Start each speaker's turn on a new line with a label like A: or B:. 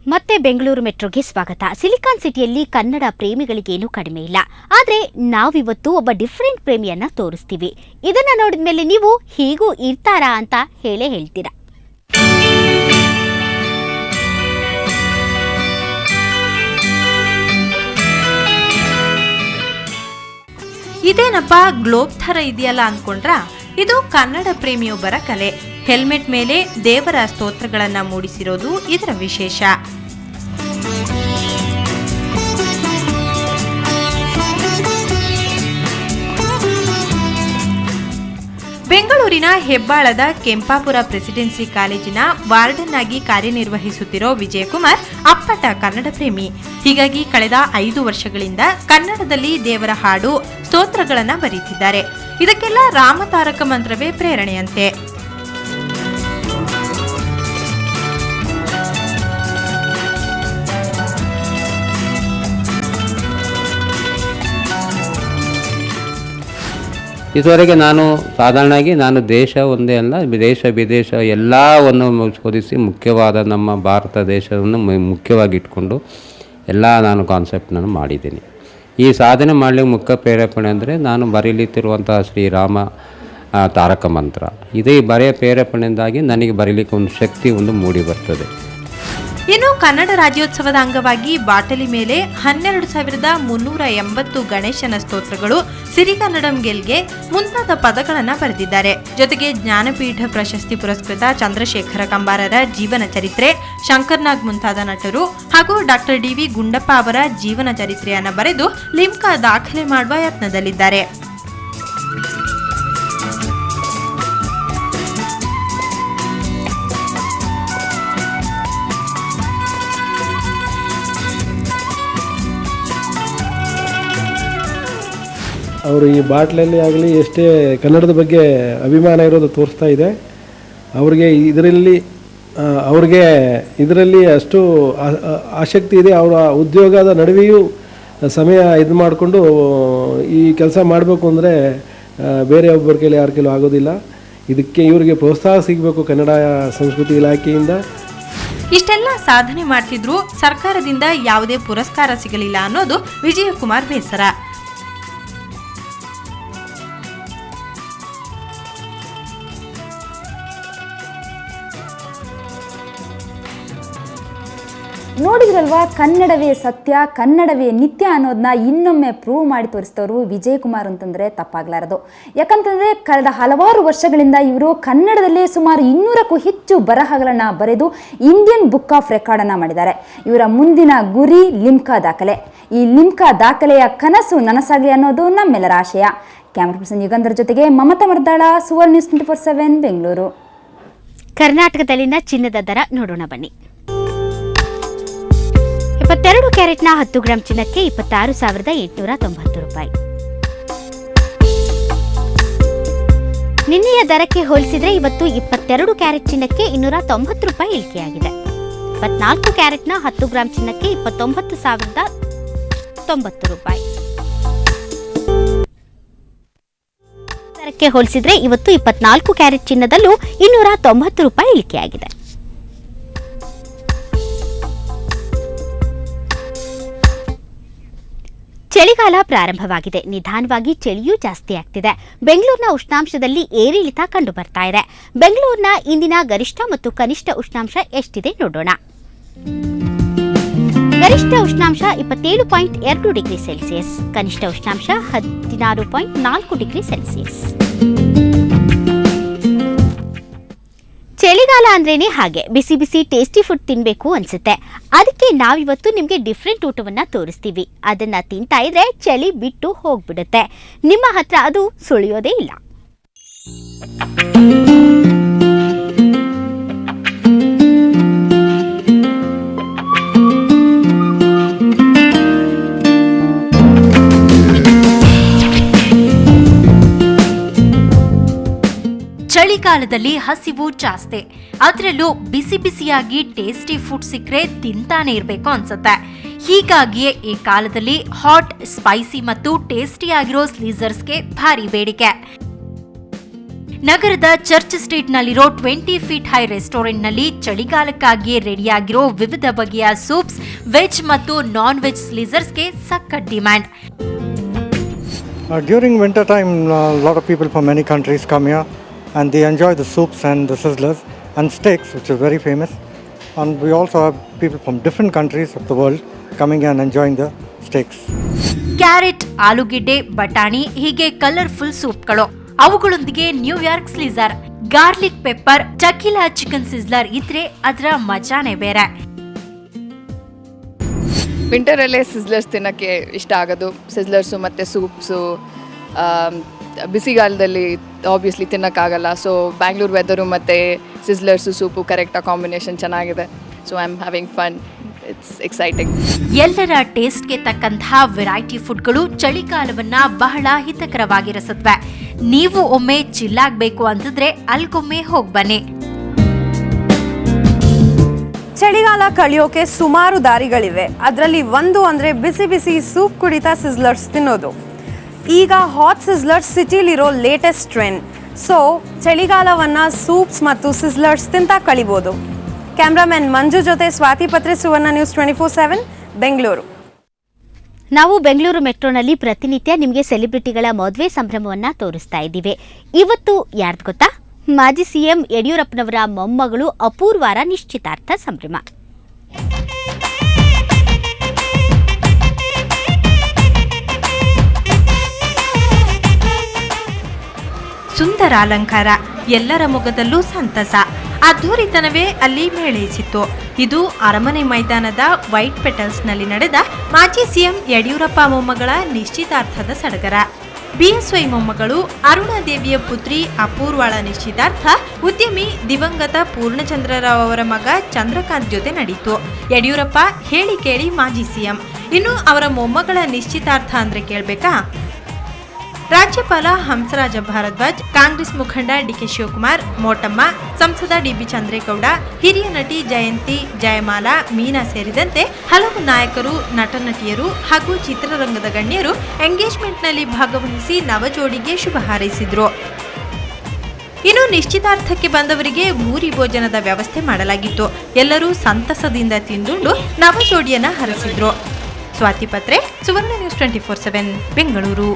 A: ಮತ್ತೆ ಬೆಂಗಳೂರು ಮೆಟ್ರೋಗೆ ಸ್ವಾಗತ. ಸಿಲಿಕಾನ್ ಸಿಟಿಯಲ್ಲಿ ಕನ್ನಡ ಪ್ರೇಮಿಗಳಿಗೇನು ಕಡಿಮೆ ಇಲ್ಲ. ಆದ್ರೆ ನಾವಿವತ್ತು ಒಬ್ಬ ಡಿಫರೆಂಟ್ ಪ್ರೇಮಿಯನ್ನ ತೋರಿಸ್ತೀವಿ. ಇದನ್ನ ನೋಡಿದ ಮೇಲೆ ನೀವು ಹೀಗೂ ಇರ್ತಾರಾ ಅಂತ ಹೇಳ್ತೀರಾ.
B: ಇದೇನಪ್ಪ ಗ್ಲೋಬ್ ಥರ ಇದೆಯಲ್ಲ ಅಂದ್ಕೊಂಡ್ರ? ಇದು ಕನ್ನಡ ಪ್ರೇಮಿಯೊಬ್ಬರ ಕಲೆ. ಹೆಲ್ಮೆಟ್ ಮೇಲೆ ದೇವರ ಸ್ತೋತ್ರಗಳನ್ನ ಮೂಡಿಸಿರೋದು ಇದರ ವಿಶೇಷ. ಬೆಂಗಳೂರಿನ ಹೆಬ್ಬಾಳದ ಕೆಂಪಾಪುರ ಪ್ರೆಸಿಡೆನ್ಸಿ ಕಾಲೇಜಿನ ವಾರ್ಡನ್ ಆಗಿ ಕಾರ್ಯನಿರ್ವಹಿಸುತ್ತಿರೋ ವಿಜಯಕುಮಾರ್ ಅಪ್ಪಟ ಕನ್ನಡ ಪ್ರೇಮಿ. ಹೀಗಾಗಿ ಕಳೆದ 5 ವರ್ಷಗಳಿಂದ ಕನ್ನಡದಲ್ಲಿ ದೇವರ ಹಾಡು, ಸ್ತೋತ್ರಗಳನ್ನ ಬರೀತಿದ್ದಾರೆ. ಇದಕ್ಕೆಲ್ಲ ರಾಮತಾರಕ ಮಂತ್ರವೇ ಪ್ರೇರಣೆಯಂತೆ.
C: ಇದುವರೆಗೆ ನಾನು ಸಾಧಾರಣವಾಗಿ ದೇಶ ಒಂದೇ ಅಲ್ಲ, ದೇಶ ವಿದೇಶ ಎಲ್ಲವನ್ನು ಶೋಧಿಸಿ ಮುಖ್ಯವಾದ ನಮ್ಮ ಭಾರತ ದೇಶವನ್ನು ಮುಖ್ಯವಾಗಿ ಇಟ್ಕೊಂಡು ನಾನು ಕಾನ್ಸೆಪ್ಟನ್ನು ಮಾಡಿದ್ದೀನಿ. ಈ ಸಾಧನೆ ಮಾಡಲಿಕ್ಕೆ ಮುಖ್ಯ ಪ್ರೇರೇಪಣೆ ಅಂದರೆ ನಾನು ಬರೀಲಿತ್ತಿರುವಂತಹ ಶ್ರೀರಾಮ ತಾರಕ ಮಂತ್ರ. ಇದೇ ಬರೆಯ ಪ್ರೇರೇಪಣೆಯಿಂದಾಗಿ ನನಗೆ ಬರೀಲಿಕ್ಕೆ ಒಂದು ಶಕ್ತಿ ಮೂಡಿ ಬರ್ತದೆ.
B: ಇನ್ನು ಕನ್ನಡ ರಾಜ್ಯೋತ್ಸವದ ಅಂಗವಾಗಿ ಬಾಟಲಿ ಮೇಲೆ 12,380 ಗಣೇಶನ ಸ್ತೋತ್ರಗಳು, ಸಿರಿಗನ್ನಡಂ ಗೆಲ್ಗೆ ಮುಂತಾದ ಪದಗಳನ್ನು ಬರೆದಿದ್ದಾರೆ. ಜೊತೆಗೆ ಜ್ಞಾನಪೀಠ ಪ್ರಶಸ್ತಿ ಪುರಸ್ಕೃತ ಚಂದ್ರಶೇಖರ ಕಂಬಾರರ ಜೀವನ ಚರಿತ್ರೆ, ಶಂಕರ್ನಾಗ್ ಮುಂತಾದ ನಟರು ಹಾಗೂ ಡಾಕ್ಟರ್ ಡಿ.ವಿ. ಗುಂಡಪ್ಪ ಅವರ ಜೀವನ ಚರಿತ್ರೆಯನ್ನು ಬರೆದು ಲಿಮ್ಕಾ ದಾಖಲೆ ಮಾಡುವ ಯತ್ನದಲ್ಲಿದ್ದಾರೆ.
D: ಅವರು ಈ ಬಾಟ್ಲಲ್ಲಿ ಆಗಲಿ ಎಷ್ಟೇ ಕನ್ನಡದ ಬಗ್ಗೆ ಅಭಿಮಾನ ಇರೋದು ತೋರಿಸ್ತಾ ಇದೆ. ಅವ್ರಿಗೆ ಇದರಲ್ಲಿ ಅಷ್ಟು ಆಸಕ್ತಿ ಇದೆ. ಅವರ ಉದ್ಯೋಗದ ನಡುವೆಯೂ ಸಮಯ ಇದು ಮಾಡಿಕೊಂಡು ಈ ಕೆಲಸ ಮಾಡಬೇಕು ಅಂದರೆ ಬೇರೆ ಒಬ್ಬರ ಕೈಲಿ ಯಾರ ಕೈಲೂ ಆಗೋದಿಲ್ಲ. ಇದಕ್ಕೆ ಇವರಿಗೆ ಪ್ರೋತ್ಸಾಹ ಸಿಗಬೇಕು ಕನ್ನಡ ಸಂಸ್ಕೃತಿ ಇಲಾಖೆಯಿಂದ.
B: ಇಷ್ಟೆಲ್ಲ ಸಾಧನೆ ಮಾಡ್ತಿದ್ರು ಸರ್ಕಾರದಿಂದ ಯಾವುದೇ ಪುರಸ್ಕಾರ ಸಿಗಲಿಲ್ಲ ಅನ್ನೋದು ವಿಜಯಕುಮಾರ್ ಬೇಸರ.
E: ನೋಡಿದ್ರಲ್ವಾ, ಕನ್ನಡವೇ ಸತ್ಯ, ಕನ್ನಡವೇ ನಿತ್ಯ ಅನ್ನೋದನ್ನ ಇನ್ನೊಮ್ಮೆ ಪ್ರೂವ್ ಮಾಡಿ ತೋರಿಸಿದವರು ವಿಜಯಕುಮಾರ್ ಅಂತಂದರೆ ತಪ್ಪಾಗಲಾರದು. ಯಾಕಂತಂದರೆ ಕಳೆದ ಹಲವಾರು ವರ್ಷಗಳಿಂದ ಇವರು ಕನ್ನಡದಲ್ಲೇ ಸುಮಾರು 200ಕ್ಕೂ ಹೆಚ್ಚು ಬರಹಗಳನ್ನು ಬರೆದು ಇಂಡಿಯನ್ ಬುಕ್ ಆಫ್ ರೆಕಾರ್ಡನ್ನು ಮಾಡಿದ್ದಾರೆ. ಇವರ ಮುಂದಿನ ಗುರಿ ಲಿಮ್ಕಾ ದಾಖಲೆ. ಈ ಲಿಮ್ಕಾ ದಾಖಲೆಯ ಕನಸು ನನಸಾಗಲಿ ಅನ್ನೋದು ನಮ್ಮೆಲ್ಲರ ಆಶಯ. ಕ್ಯಾಮರಾ ಪರ್ಸನ್ ಯುಗಂಧರ್ ಜೊತೆಗೆ ಮಮತಾ ಮರ್ದಾಳ, ಸುವರ್ಣ ನ್ಯೂಸ್ 24/7 ಬೆಂಗಳೂರು.
A: ಕರ್ನಾಟಕದಲ್ಲಿನ ಚಿನ್ನದ ದರ ನೋಡೋಣ ಬನ್ನಿ. 22 ಕ್ಯಾರೆಟ್ನ 10 ಗ್ರಾಂ ಚಿನ್ನಕ್ಕೆ 26,890 ರೂಪಾಯಿ. ನಿನ್ನೆಯ ದರಕ್ಕೆ ಹೋಲಿಸಿದರೆ ಇವತ್ತು 22 ಕ್ಯಾರೆಟ್ ಚಿನ್ನಕ್ಕೆ 290 ರೂಪಾಯಿ ಇಳಿಕೆಯಾಗಿದೆ. 24 ಕ್ಯಾರೆಟ್ನ 10 ಗ್ರಾಂ ಚಿನ್ನಕ್ಕೆ 29,090 ರೂಪಾಯಿ. ದರಕ್ಕೆ ಹೋಲಿಸಿದರೆ ಇವತ್ತು 24 ಕ್ಯಾರೆಟ್ ಚಿನ್ನದಲ್ಲೂ 290 ರೂಪಾಯಿ ಇಳಿಕೆಯಾಗಿದೆ. ಚಳಿಗಾಲ ಪ್ರಾರಂಭವಾಗಿದೆ. ನಿಧಾನವಾಗಿ ಚಳಿಯೂ ಜಾಸ್ತಿ ಆಗ್ತಿದೆ. ಬೆಂಗಳೂರಿನ ಉಷ್ಣಾಂಶದಲ್ಲಿ ಏರಿಳಿತ ಕಂಡು ಬರ್ತಾ ಇದೆ. ಬೆಂಗಳೂರಿನ ಇಂದಿನ ಗರಿಷ್ಠ ಮತ್ತು ಕನಿಷ್ಠ ಉಷ್ಣಾಂಶ ಎಷ್ಟಿದೆ ನೋಡೋಣ. ಗರಿಷ್ಠ ಉಷ್ಣಾಂಶ 27.2 ಡಿಗ್ರಿ ಸೆಲ್ಸಿಯಸ್, ಕನಿಷ್ಠ ಉಷ್ಣಾಂಶ 16.4 ಡಿಗ್ರಿ ಸೆಲ್ಸಿಯಸ್. ಚಳಿಗಾಲ ಅಂದ್ರೇನೆ ಹಾಗೆ ಬಿಸಿ ಬಿಸಿ ಟೇಸ್ಟಿ ಫುಡ್ ತಿನ್ಬೇಕು ಅನ್ಸುತ್ತೆ. ಅದಕ್ಕೆ ನಾವಿವತ್ತು ನಿಮಗೆ ಡಿಫ್ರೆಂಟ್ ಊಟವನ್ನ ತೋರಿಸ್ತೀವಿ. ಅದನ್ನ ತಿಂತಾ ಇದ್ರೆ ಚಳಿ ಬಿಟ್ಟು ಹೋಗ್ಬಿಡುತ್ತೆ. ನಿಮ್ಮ ಹತ್ರ ಅದು ಸುಳಿಯೋದೇ ಇಲ್ಲ.
B: ಚಳಿಗಾಲದಲ್ಲಿ ಹಸಿವು ಜಾಸ್ತಿ, ಅದರಲ್ಲೂ ಬಿಸಿ ಬಿಸಿಯಾಗಿ ಟೇಸ್ಟಿ ಫುಡ್ ಸಿಕ್ಕರೆ ತಿಂತಾನೆ ಇರಬೇಕು ಅನ್ಸುತ್ತೆ. ಹೀಗಾಗಿಯೇ ಈ ಕಾಲದಲ್ಲಿ ಹಾಟ್, ಸ್ಪೈಸಿ ಮತ್ತು ಟೇಸ್ಟಿ ಆಗಿರೋ ಸ್ಲೀಸರ್ಸ್ಗೆ ಭಾರಿ ಬೇಡಿಕೆ.
F: ನಗರದ ಚರ್ಚ್ ಸ್ಟ್ರೀಟ್ನಲ್ಲಿರೋ 20 ಫೀಟ್ ಹೈ ರೆಸ್ಟೋರೆಂಟ್ನಲ್ಲಿ ಚಳಿಗಾಲಕ್ಕಾಗಿ ರೆಡಿಯಾಗಿರೋ ವಿವಿಧ ಬಗೆಯ ಸೂಪ್ಸ್, ವೆಜ್ ಮತ್ತು ನಾನ್ ವೆಜ್ ಸ್ಲೀಸರ್ಸ್ಗೆ ಸಖತ್ demand.
G: During winter time, a lot of people from many countries come here and they enjoy the soups and the sizzlers and steaks, which is very famous. And we also have people from different countries of the world coming and enjoying the steaks.
F: Carrot, ಆಲೂಗೆಡ್ಡೆ, ಬಟಾಣಿ ಹೀಗೆ colourful ಸೂಪ್ಗಳು. ಅವುಗಳೊಂದಿಗೆ New York slicer, garlic pepper, tequila chicken sizzler ಇದ್ರೆ ಅದರ ಮಜಾನೇ ಬೇರೆ.
H: ವಿಂಟರಲ್ಲೇ sizzlers ತಿನ್ನೋಕ್ಕೆ ಇಷ್ಟ ಆಗೋದು. ಸಿಜ್ಲರ್ಸು ಮತ್ತು ಸೂಪ್ಸು ಬಿಸಿಗಾಲದಲ್ಲಿ ಆಬ್ವಿಯಸ್ಲಿ ತಿನ್ನೋಕ್ಕಾಗಲ್ಲ. ಸೊ ಬ್ಯಾಂಗ್ಳೂರ್ ವೆದರು ಮತ್ತು ಸಿಜ್ಲರ್ಸು ಸೂಪು ಕರೆಕ್ಟಾಗಿ ಕಾಂಬಿನೇಷನ್ ಚೆನ್ನಾಗಿದೆ. So I am having fun. It's exciting.
F: ಎಲ್ಲರ ಟೇಸ್ಟ್ಗೆ ತಕ್ಕಂತಹ ವೆರೈಟಿ ಫುಡ್ಗಳು ಚಳಿಗಾಲವನ್ನ ಬಹಳ ಹಿತಕರವಾಗಿರಿಸುತ್ತವೆ. ನೀವು ಒಮ್ಮೆ ಚಿಲ್ಲಾಗಬೇಕು ಅಂತಂದ್ರೆ ಅಲ್ಗೊಮ್ಮೆ ಹೋಗಿ ಬನ್ನಿ.
I: ಚಳಿಗಾಲ ಕಳೆಯೋಕೆ ಸುಮಾರು ದಾರಿಗಳಿವೆ. ಅದರಲ್ಲಿ ಒಂದು ಅಂದರೆ ಬಿಸಿ ಬಿಸಿ ಸೂಪ್ ಕುಡಿತಾ ಸಿಜ್ಲರ್ಸ್ ತಿನ್ನೋದು. ಈಗ ಹಾಟ್ ಸಿಜ್ಲರ್ಸ್ ಸಿಟಿಲಿರೋ ಲೇಟೆಸ್ಟ್ ಟ್ರೆಂಡ್. ಸೊ ಚಳಿಗಾಲವನ್ನು ಸೂಪ್ಸ್ ಮತ್ತು ಸಿಜ್ಲರ್ಸ್ ತಿಂತಾ ಕಳಿಬೋದು. ಕ್ಯಾಮ್ರಾಮನ್ ಮಂಜು ಜೊತೆ ಸ್ವಾತಿ ಪತ್ರೆ, ಸುವರ್ಣ ನ್ಯೂಸ್ 24/7 ಬೆಂಗಳೂರು.
A: ನಾವು ಬೆಂಗಳೂರು ಮೆಟ್ರೋನಲ್ಲಿ ಪ್ರತಿನಿತ್ಯ ನಿಮಗೆ ಸೆಲೆಬ್ರಿಟಿಗಳ ಮದುವೆ ಸಂಭ್ರಮವನ್ನ ತೋರಿಸ್ತಾ ಇದ್ದೀವಿ. ಇವತ್ತು ಯಾರ್ದು ಗೊತ್ತಾ? ಮಾಜಿ ಸಿಎಂ ಯಡಿಯೂರಪ್ಪನವರ ಮೊಮ್ಮಗಳು ಅಪೂರ್ವಾರ ನಿಶ್ಚಿತಾರ್ಥ ಸಂಭ್ರಮ.
B: ಸುಂದರ ಅಲಂಕಾರ, ಎಲ್ಲರ ಮುಖದಲ್ಲೂ ಸಂತಸ, ಅದ್ಧೂರಿತನವೇ ಅಲ್ಲಿ ಮೇಳೈಸಿತ್ತು. ಇದು ಅರಮನೆ ಮೈದಾನದ ವೈಟ್ ಪೆಟಲ್ಸ್ನಲ್ಲಿ ನಡೆದ ಮಾಜಿ ಸಿಎಂ ಯಡಿಯೂರಪ್ಪ ಮೊಮ್ಮಗಳ ನಿಶ್ಚಿತಾರ್ಥದ ಸಡಗರ. ಬಿಎಸ್ವೈ ಮೊಮ್ಮಗಳು ಅರುಣಾದೇವಿಯ ಪುತ್ರಿ ಅಪೂರ್ವಾಳ ನಿಶ್ಚಿತಾರ್ಥ ಉದ್ಯಮಿ ದಿವಂಗತ ಪೂರ್ಣಚಂದ್ರರಾವ್ ಅವರ ಮಗ ಚಂದ್ರಕಾಂತ್ ಜೊತೆ ನಡೆಯಿತು. ಯಡಿಯೂರಪ್ಪ ಹೇಳಿ ಕೇಳಿ ಮಾಜಿ ಸಿಎಂ. ಇನ್ನು ಅವರ ಮೊಮ್ಮಗಳ ನಿಶ್ಚಿತಾರ್ಥ ಅಂದ್ರೆ ಕೇಳ್ಬೇಕಾ? ರಾಜ್ಯಪಾಲ ಹಂಸರಾಜ ಭಾರದ್ವಾಜ್, ಕಾಂಗ್ರೆಸ್ ಮುಖಂಡ ಡಿಕೆ ಶಿವಕುಮಾರ್, ಮೋಟಮ್ಮ, ಸಂಸದ ಡಿಬಿ ಚಂದ್ರೇಗೌಡ, ಹಿರಿಯ ನಟಿ ಜಯಂತಿ, ಜಯಮಾಲಾ, ಮೀನಾ ಸೇರಿದಂತೆ ಹಲವು ನಾಯಕರು, ನಟ ನಟಿಯರು ಹಾಗೂ ಚಿತ್ರರಂಗದ ಗಣ್ಯರು ಎಂಗೇಜ್ಮೆಂಟ್ನಲ್ಲಿ ಭಾಗವಹಿಸಿ ನವಜೋಡಿಗೆ ಶುಭ ಹಾರೈಸಿದ್ರು. ಇನ್ನು ನಿಶ್ಚಿತಾರ್ಥಕ್ಕೆ ಬಂದವರಿಗೆ ಭೂರಿ ಭೋಜನದ ವ್ಯವಸ್ಥೆ ಮಾಡಲಾಗಿತ್ತು. ಎಲ್ಲರೂ ಸಂತಸದಿಂದ ತಿಂದುಂಡು ನವಜೋಡಿಯನ್ನ ಹರಸಿದ್ರು. ಸ್ವಾತಿ ಪತ್ರೆ, ಸುವರ್ಣ ನ್ಯೂಸ್ 24/7 ಬೆಂಗಳೂರು.